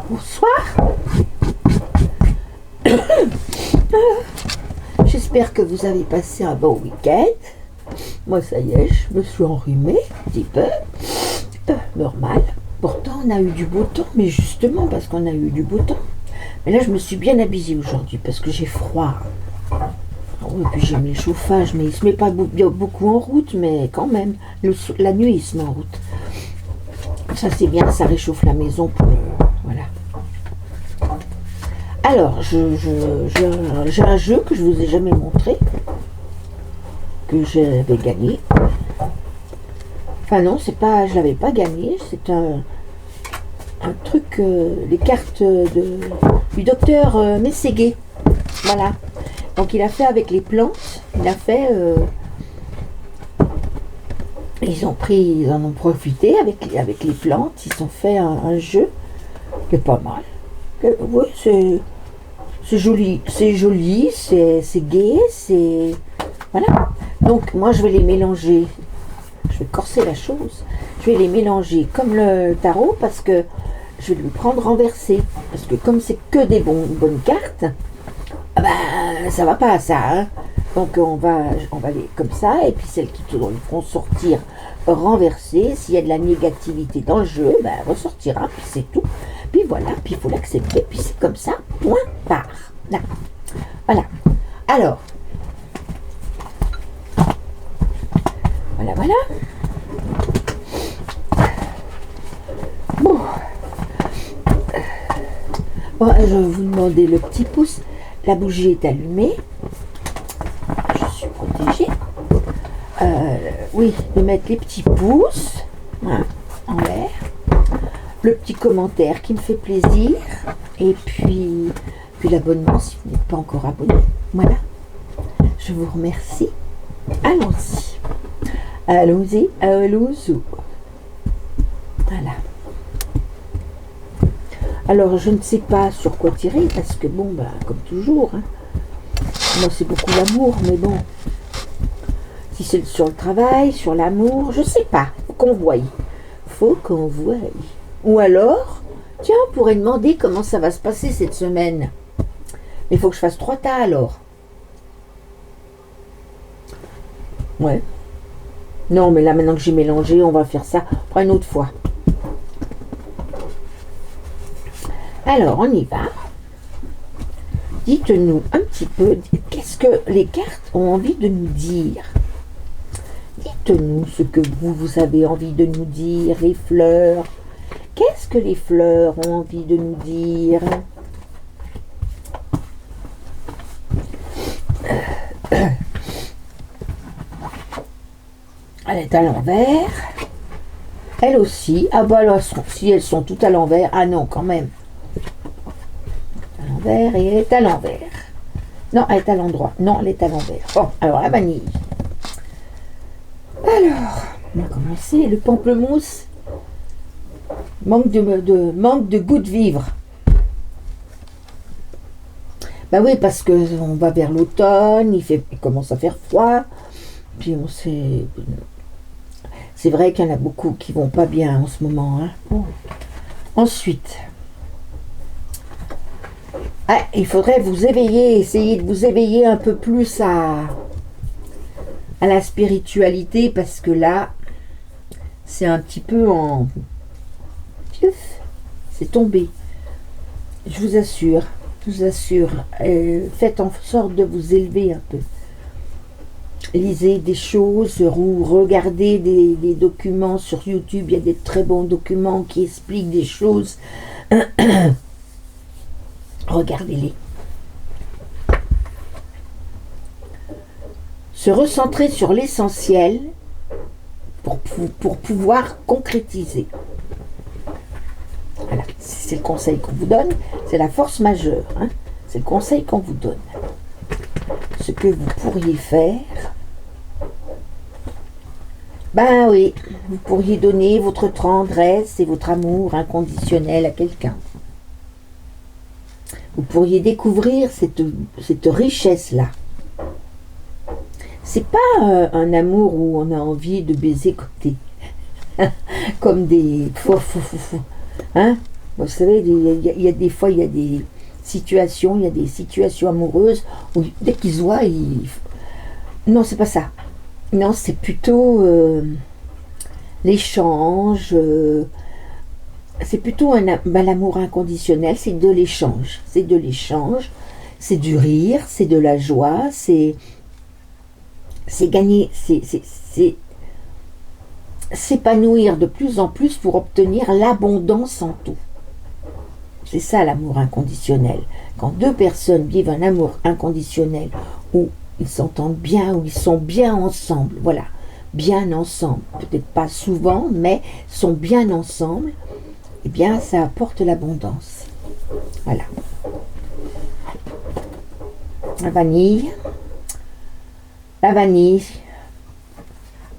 Bonsoir. J'espère que vous avez passé un bon week-end. Moi, ça y est, je me suis enrhumée un petit peu. Normal. Pourtant, on a eu du beau temps, mais justement parce qu'on a eu du beau temps. Mais là, je me suis bien habillée aujourd'hui parce que j'ai froid. Oui, puis j'ai mis le chauffage, mais il se met pas beaucoup en route, mais quand même, la nuit, il se met en route. Ça, c'est bien, ça réchauffe la maison pour voilà. Alors, j'ai un jeu que je vous ai jamais montré, que j'avais gagné. Enfin non, c'est pas, je l'avais pas gagné, c'est un truc, les cartes du docteur Mességuet. Voilà. Donc il a fait avec les plantes, il a fait, ils en ont profité avec les plantes, ils ont fait un jeu qui est pas mal. Oui, c'est joli, c'est gai, c'est... Voilà. Donc moi je vais les mélanger, je vais corser la chose, je vais les mélanger comme le tarot parce que je vais le prendre renversé. Parce que comme c'est que des bonnes cartes, ah bah ça va pas ça. Hein. Donc on va les comme ça, et puis celles qui vont sortir renversées, s'il y a de la négativité dans le jeu, bah, elle ressortira, puis c'est tout. Puis voilà, puis il faut l'accepter, puis c'est comme ça, point barre. Là. Voilà. Alors, voilà. Bon. Bon, je vais vous demander le petit pouce. La bougie est allumée. Je suis protégée. Oui, de mettre les petits pouces en l'air. Le petit commentaire qui me fait plaisir. Et puis l'abonnement si vous n'êtes pas encore abonné. Voilà. Je vous remercie. Allons-y. Allons-y. Voilà. Alors, je ne sais pas sur quoi tirer, parce que bon, bah, comme toujours, hein, moi c'est beaucoup l'amour, mais bon, si c'est sur le travail, sur l'amour, je sais pas, faut qu'on voie. Ou alors, tiens, on pourrait demander comment ça va se passer cette semaine. Mais il faut que je fasse 3 tas alors. Ouais. Non, mais là, maintenant que j'ai mélangé, on va faire ça pour une autre fois. Alors, on y va. Dites-nous un petit peu, qu'est-ce que les cartes ont envie de nous dire? Dites-nous ce que vous avez envie de nous dire, les fleurs. Qu'est-ce que les fleurs ont envie de nous dire? Elle est à l'envers. Elle aussi. Ah bah alors, si elles sont toutes à l'envers. Ah non, quand même. À l'envers et elle est à l'envers. Non, elle est à l'endroit. Non, elle est à l'envers. Bon, alors la vanille. Alors, on va commencer. Le pamplemousse. Manque de goût de vivre. Bah oui, parce que on va vers l'automne, il commence à faire froid. Puis on sait... C'est vrai qu'il y en a beaucoup qui vont pas bien en ce moment. Hein. Bon. Ensuite, il faudrait vous éveiller, essayer de vous éveiller un peu plus à la spiritualité, parce que là, c'est un petit peu en... C'est tombé. Je vous assure. Faites en sorte de vous élever un peu. Lisez des choses ou regardez des documents sur YouTube. Il y a des très bons documents qui expliquent des choses. Regardez-les. Se recentrer sur l'essentiel pour pouvoir concrétiser. Voilà, c'est le conseil qu'on vous donne. C'est la force majeure. Hein. C'est le conseil qu'on vous donne. Ce que vous pourriez faire... Ben oui, vous pourriez donner votre tendresse et votre amour inconditionnel à quelqu'un. Vous pourriez découvrir cette richesse-là. C'est pas un amour où on a envie de baiser comme des... Hein? Vous savez, il y a des fois, il y a des situations amoureuses où dès qu'ils se voient, non, c'est pas ça. Non, c'est plutôt l'échange. C'est plutôt l'amour inconditionnel, c'est de l'échange. C'est de l'échange, c'est du rire, c'est de la joie, c'est gagner, c'est s'épanouir de plus en plus pour obtenir l'abondance en tout. C'est ça l'amour inconditionnel. Quand deux personnes vivent un amour inconditionnel où ils s'entendent bien, où ils sont bien ensemble, voilà, bien ensemble, peut-être pas souvent, mais sont bien ensemble, eh bien ça apporte l'abondance. Voilà. La vanille,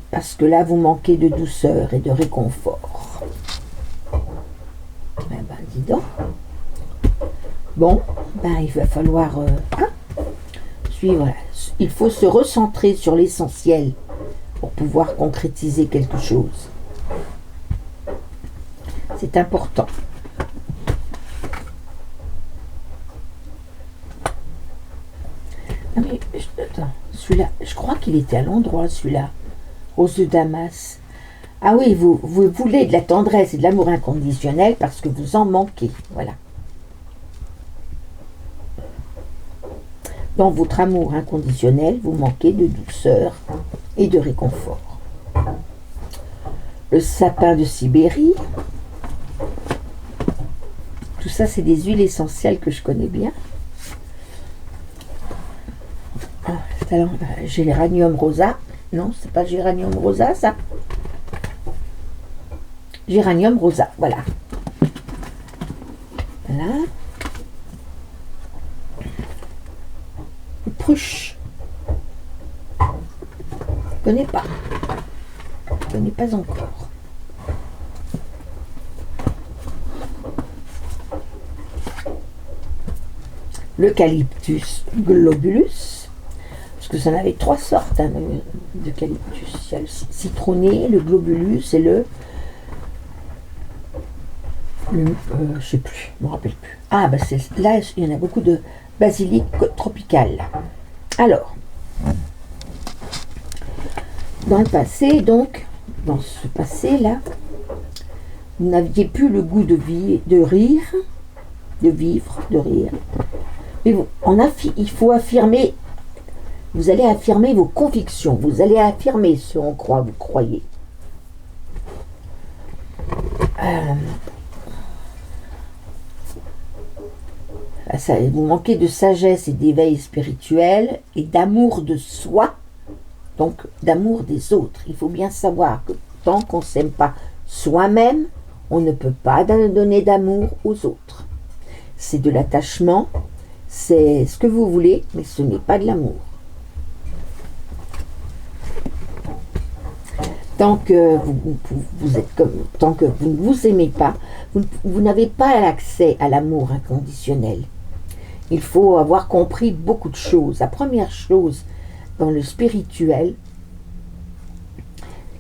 parce que là vous manquez de douceur et de réconfort. Eh ben dis donc. Bon, ben il va falloir suivre. Il faut se recentrer sur l'essentiel pour pouvoir concrétiser quelque chose. C'est important. Ah mais, attends, celui-là, je crois qu'il était à l'endroit, celui-là. Rose de Damas. Ah oui, vous voulez de la tendresse et de l'amour inconditionnel parce que vous en manquez. Voilà. Dans votre amour inconditionnel, vous manquez de douceur et de réconfort. Le sapin de Sibérie. Tout ça, c'est des huiles essentielles que je connais bien. Géranium rosa. Non, c'est pas géranium rosa, ça. Géranium rosa, voilà. Voilà. Pruche. Je ne connais pas. Je ne connais pas encore. L'eucalyptus globulus, parce que ça en avait 3 sortes d'eucalyptus. Il y a le citronné, le globulus et le je sais plus, je me rappelle plus. Ah, bah là, il y en a beaucoup de basilic tropical. Alors, dans le passé, donc, dans ce passé-là, vous n'aviez plus le goût de rire, de vivre, de rire. Mais il faut affirmer, vous allez affirmer vos convictions, vous allez affirmer ce en quoi vous croyez. Vous manquez de sagesse et d'éveil spirituel et d'amour de soi, donc d'amour des autres. Il faut bien savoir que tant qu'on ne s'aime pas soi-même, on ne peut pas donner d'amour aux autres. C'est de l'attachement, c'est ce que vous voulez, mais ce n'est pas de l'amour. Tant que tant que vous ne vous aimez pas, vous n'avez pas l'accès à l'amour inconditionnel. Il faut avoir compris beaucoup de choses. La première chose dans le spirituel,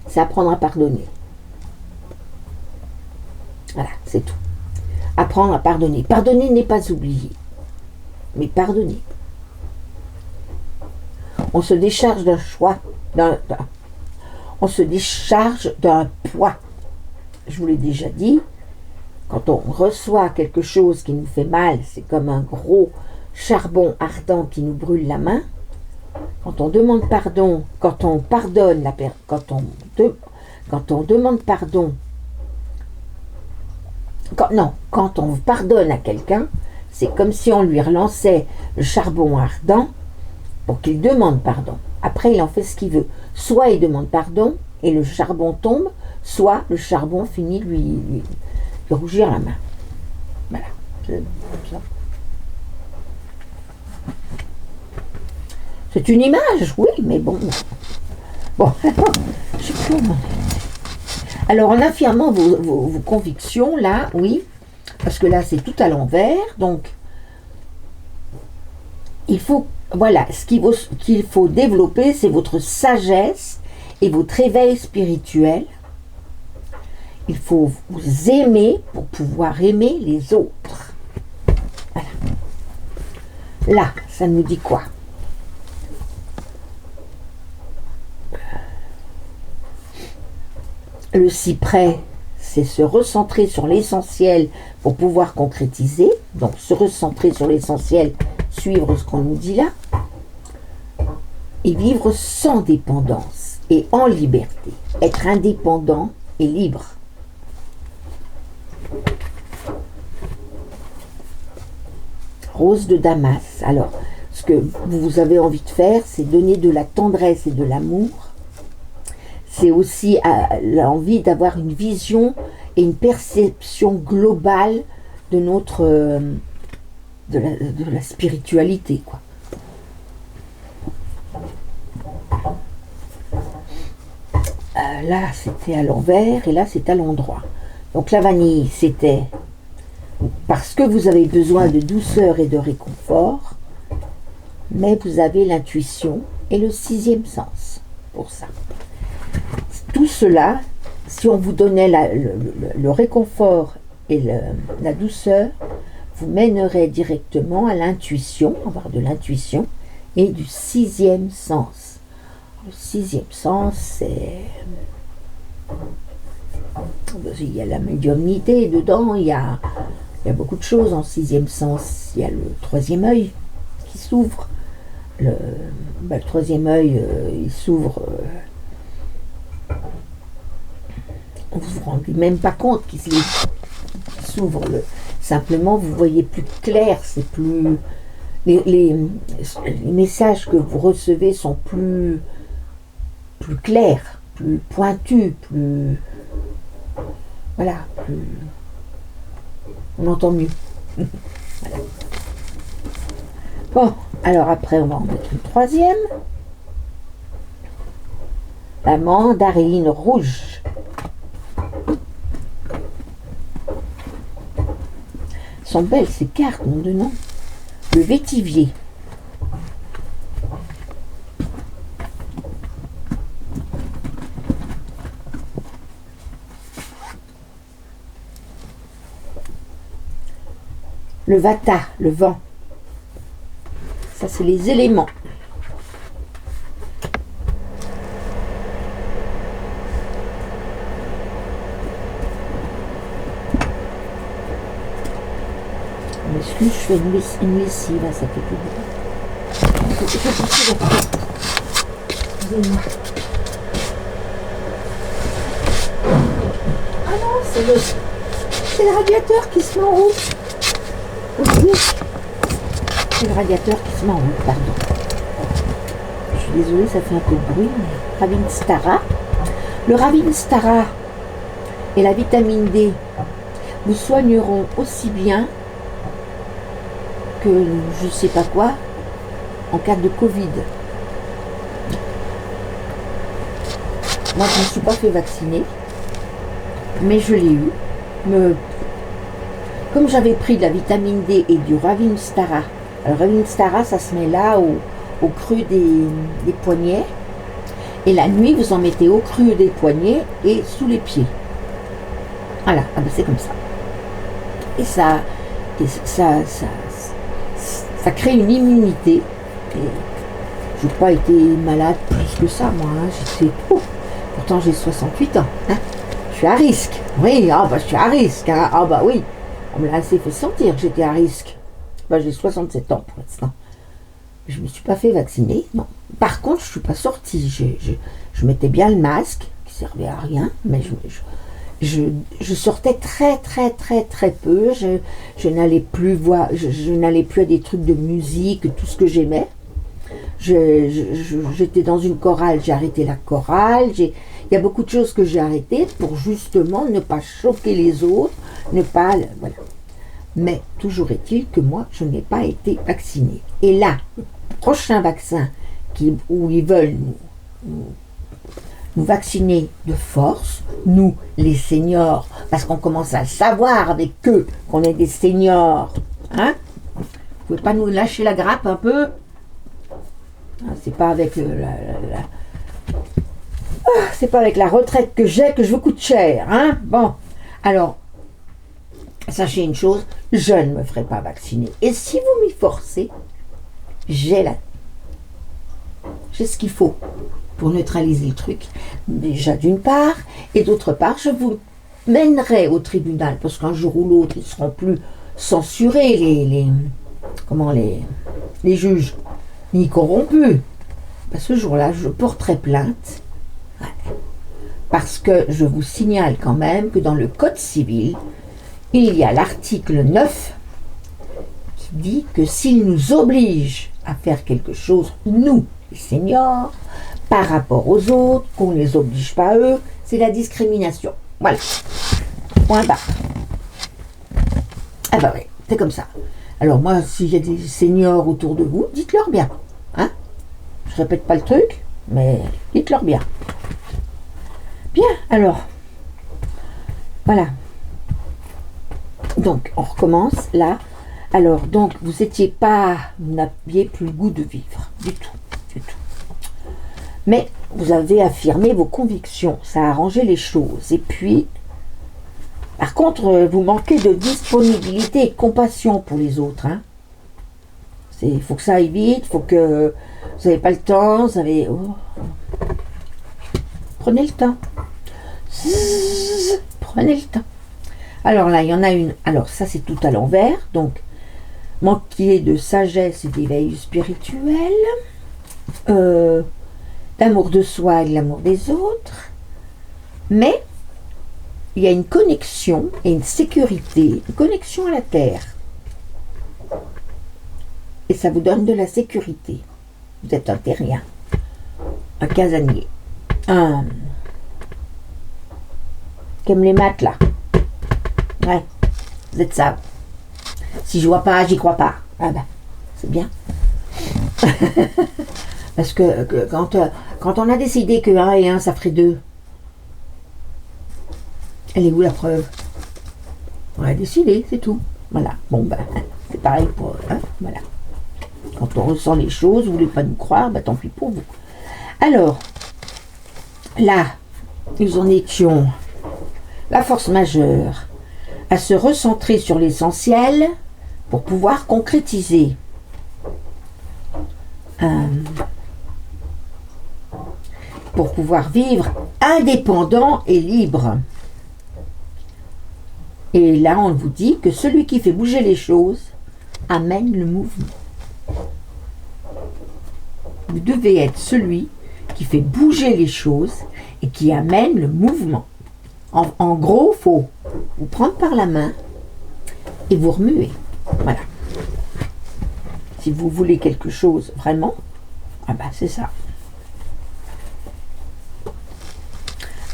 c'est apprendre à pardonner. Voilà, c'est tout. Apprendre à pardonner. Pardonner n'est pas oublier, mais pardonner. On se décharge d'un choix, on se décharge d'un poids. Je vous l'ai déjà dit, quand on reçoit quelque chose qui nous fait mal, c'est comme un gros charbon ardent qui nous brûle la main. Quand on demande pardon, quand on pardonne, quand on demande pardon, quand on pardonne à quelqu'un, c'est comme si on lui relançait le charbon ardent pour qu'il demande pardon. Après, il en fait ce qu'il veut. Soit il demande pardon et le charbon tombe, soit le charbon finit lui rougir la main. Voilà. C'est une image, oui, mais bon. Bon, je sais plus où. Alors, en affirmant vos convictions, là, oui, parce que là, c'est tout à l'envers, donc, il faut, voilà, ce qu'il faut développer, c'est votre sagesse et votre éveil spirituel. il faut vous aimer pour pouvoir aimer les autres. Voilà. Là, ça nous dit quoi? Le cyprès, c'est se recentrer sur l'essentiel pour pouvoir concrétiser. Donc, se recentrer sur l'essentiel, suivre ce qu'on nous dit là. Et vivre sans dépendance et en liberté. Être indépendant et libre. Rose de Damas. Alors, ce que vous avez envie de faire, c'est donner de la tendresse et de l'amour. C'est aussi l'envie d'avoir une vision et une perception globale de notre de la spiritualité, quoi. Là, c'était à l'envers et là, c'est à l'endroit. Donc la vanille, c'était parce que vous avez besoin de douceur et de réconfort, mais vous avez l'intuition et le sixième sens pour ça. Tout cela, si on vous donnait le réconfort et la douceur, vous mènerait directement à l'intuition, avoir de l'intuition et du sixième sens. Le sixième sens, c'est... Il y a la médiumnité dedans, il y a beaucoup de choses en sixième sens. Il y a le troisième œil qui s'ouvre. Le troisième œil, il s'ouvre... on ne vous rend même pas compte qu'il s'ouvre. Simplement, vous voyez plus clair, c'est plus... Les messages que vous recevez sont plus clairs, plus pointus, plus... Voilà, plus... On entend mieux. Voilà. Bon, alors après, on va en mettre une troisième. La mandarine rouge. Sont belles ces cartes, nom de nom. Le vétivier. Le vata, le vent. Ça, c'est les éléments. Je fais une lessive, là, ça fait tout bien. Excusez-moi. Ah non, c'est le radiateur qui se met en route. Oui, c'est le radiateur qui se met en route, pardon. Je suis désolée, ça fait un peu de bruit, mais Ravinstara. Le Ravinstara et la vitamine D vous soigneront aussi bien que je ne sais pas quoi en cas de Covid. Moi, je ne me suis pas fait vacciner, mais je l'ai eu. Comme j'avais pris de la vitamine D et du Ravinstara, alors Ravinstara, ça se met là au creux des poignets, et la nuit, vous en mettez au creux des poignets et sous les pieds. Voilà, ah ben c'est comme ça. Et ça crée une immunité. Et je n'ai pas été malade plus que ça, moi. Pourtant, j'ai 68 ans. Hein. Je suis à risque. Oui, je suis à risque. Hein. Ah bah oui. On me l'a assez fait sentir que j'étais à risque. J'ai 67 ans pour l'instant. Je ne me suis pas fait vacciner. Non. Par contre, je ne suis pas sortie. Je mettais bien le masque, qui servait à rien, mais je sortais très très très très peu. Je n'allais plus voir, je n'allais plus à des trucs de musique, tout ce que j'aimais. J'étais dans une chorale, j'ai arrêté la chorale. Il y a beaucoup de choses que j'ai arrêtées pour justement ne pas choquer les autres, ne pas... Voilà. Mais toujours est-il que moi, je n'ai pas été vaccinée. Et là, le prochain vaccin où ils veulent nous vacciner de force, nous, les seniors, parce qu'on commence à savoir avec eux qu'on est des seniors. Hein? Vous pouvez pas nous lâcher la grappe un peu? C'est pas avec C'est pas avec la retraite que j'ai que je vous coûte cher, hein. Bon, alors, sachez une chose, je ne me ferai pas vacciner. Et si vous m'y forcez, j'ai ce qu'il faut pour neutraliser le truc. Déjà d'une part, et d'autre part, je vous mènerai au tribunal, parce qu'un jour ou l'autre, ils ne seront plus censurés, les juges, ni corrompus. Ben, ce jour-là, je porterai plainte. Ouais. Parce que je vous signale quand même que dans le Code civil, il y a l'article 9 qui dit que s'il nous oblige à faire quelque chose, nous, les seniors, par rapport aux autres, qu'on ne les oblige pas à eux, c'est la discrimination. Voilà. Point barre. Ah bah oui, c'est comme ça. Alors moi, s'il y a des seniors autour de vous, dites-leur bien. Hein? Je répète pas le truc, mais dites-leur bien. Bien, alors. Voilà. Donc, on recommence là. Alors, donc, vous n'aviez plus le goût de vivre. Du tout. Mais vous avez affirmé vos convictions. Ça a arrangé les choses. Et puis, par contre, vous manquez de disponibilité et de compassion pour les autres. Hein. Il faut que ça aille vite. Il faut que vous n'avez pas le temps. Vous avez... Oh. Prenez le temps. Prenez le temps. Alors là, il y en a une. Alors ça, c'est tout à l'envers. Donc, manquer de sagesse et d'éveil spirituel, d'amour de soi et de l'amour des autres. Mais il y a une connexion et une sécurité, une connexion à la terre. Et ça vous donne de la sécurité. Vous êtes un terrien, un casanier, un qui aime les maths là. Ouais, vous êtes ça. Si je vois pas, j'y crois pas. Ah ben, c'est bien. Parce que quand on a décidé que 1 et 1 ça ferait 2, elle est où la preuve? On a décidé, c'est tout. Voilà. Bon ben, c'est pareil pour hein, voilà. Quand on ressent les choses, vous voulez pas nous croire, ben tant pis pour vous. Alors, là, nous en étions la force majeure à se recentrer sur l'essentiel pour pouvoir concrétiser. Pour pouvoir vivre indépendant et libre. Et là, on vous dit que celui qui fait bouger les choses amène le mouvement. Vous devez être celui qui fait bouger les choses et qui amène le mouvement. En gros, il faut vous prendre par la main et vous remuer. Voilà. Si vous voulez quelque chose vraiment, ah ben c'est ça.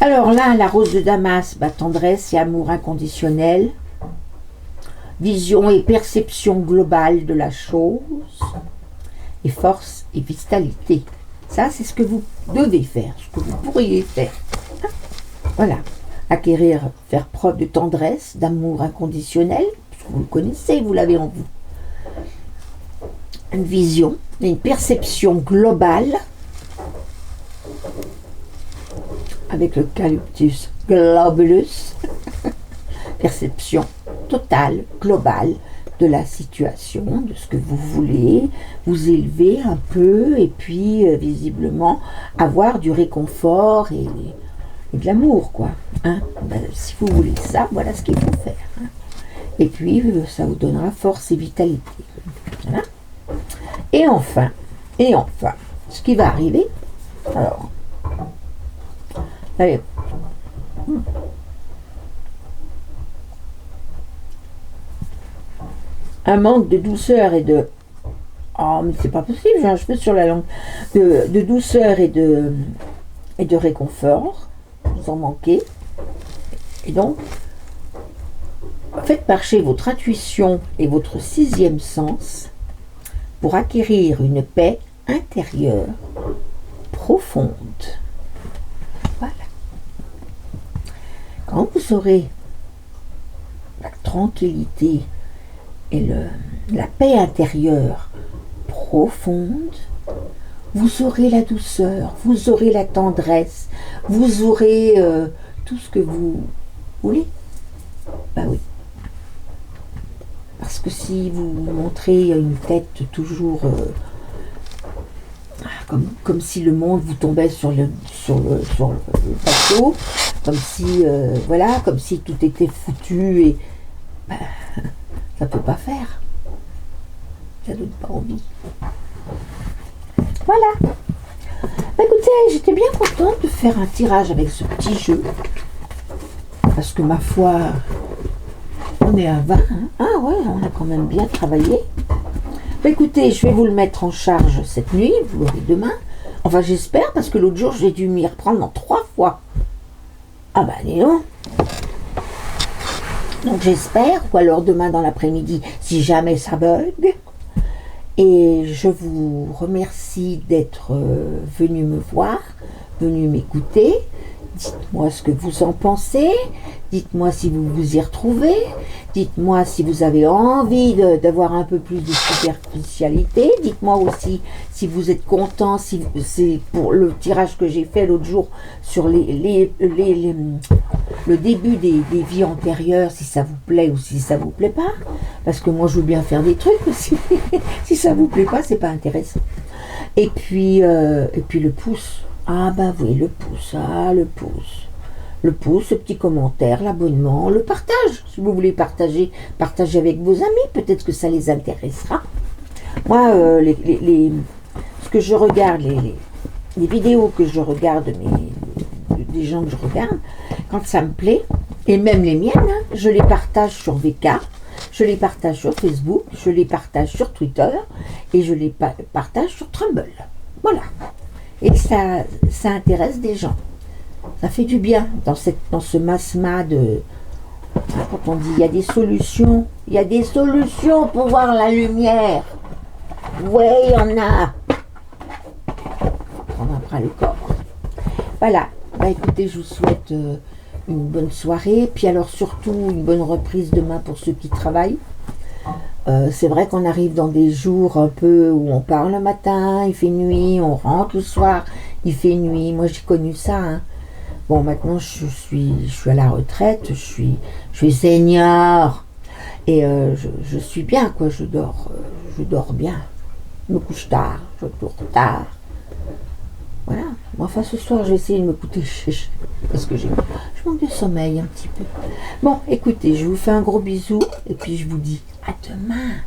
Alors là, la rose de Damas, bah, tendresse et amour inconditionnel, vision et perception globale de la chose, et force et vitalité. Ça, c'est ce que vous devez faire, ce que vous pourriez faire. Voilà. Acquérir, faire preuve de tendresse, d'amour inconditionnel, parce que vous le connaissez, vous l'avez en vous. Une vision, une perception globale, avec le Calyptus globulus, perception totale, globale de la situation, de ce que vous voulez, vous élever un peu et puis visiblement avoir du réconfort et de l'amour, quoi. Hein? Ben, si vous voulez ça, voilà ce qu'il faut faire. Hein? Et puis, ça vous donnera force et vitalité. Voilà. Et enfin, ce qui va arriver, alors, allez, un manque de douceur et de... Oh, mais c'est pas possible, j'ai un cheveu sur la langue. De douceur et de réconfort. Vous en manquez. Et donc, faites marcher votre intuition et votre 6e sens pour acquérir une paix intérieure profonde. Voilà. Quand vous aurez la tranquillité et la paix intérieure profonde, vous aurez la douceur, vous aurez la tendresse, vous aurez tout ce que vous voulez. Bah oui. Parce que si vous montrez une tête toujours comme si le monde vous tombait sur le bateau, comme si voilà, comme si tout était foutu et bah, ça peut pas faire. Ça donne pas envie. Voilà. Bah, écoutez, j'étais bien contente de faire un tirage avec ce petit jeu. Parce que ma foi, on est à 20. Hein. Ah ouais, on a quand même bien travaillé. Bah, écoutez, je vais vous le mettre en charge cette nuit, vous l'aurez demain. Enfin, j'espère, parce que l'autre jour, j'ai dû m'y reprendre en 3 fois. Ah bah, dis donc. Donc j'espère, ou alors demain dans l'après-midi, si jamais ça bug. Et je vous remercie d'être venu me voir, venu m'écouter. Dites-moi ce que vous en pensez. Dites-moi si vous vous y retrouvez. Dites-moi si vous avez envie d'avoir un peu plus de superficialité. Dites-moi aussi si vous êtes content, si c'est pour le tirage que j'ai fait l'autre jour sur le début des vies antérieures, si ça vous plaît ou si ça vous plaît pas. Parce que moi je veux bien faire des trucs, mais si ça vous plaît pas, c'est pas intéressant. Et puis le pouce. Ah bah oui, le pouce, le pouce. Le pouce, le petit commentaire, l'abonnement, le partage. Si vous voulez partager, partagez avec vos amis, peut-être que ça les intéressera. Moi, ce que je regarde, les vidéos que je regarde, des gens que je regarde, quand ça me plaît, et même les miennes, hein, je les partage sur VK, je les partage sur Facebook, je les partage sur Twitter, et je les partage sur Trumble. Voilà. Et ça intéresse des gens. Ça fait du bien dans ce masma de... Quand on dit il y a des solutions pour voir la lumière. Oui, il y en a. On en prend le corps. Voilà. Bah écoutez, je vous souhaite une bonne soirée. Puis alors surtout une bonne reprise demain pour ceux qui travaillent. C'est vrai qu'on arrive dans des jours un peu où on part le matin, il fait nuit, on rentre le soir, il fait nuit. Moi j'ai connu ça. Hein. Bon, maintenant je suis à la retraite, je suis senior et je suis bien quoi. Je dors bien. Je me couche tard, je dors tard. Voilà. Enfin ce soir je vais essayer de me coucher parce que je manque de sommeil un petit peu. Bon, écoutez, je vous fais un gros bisou et puis je vous dis à demain.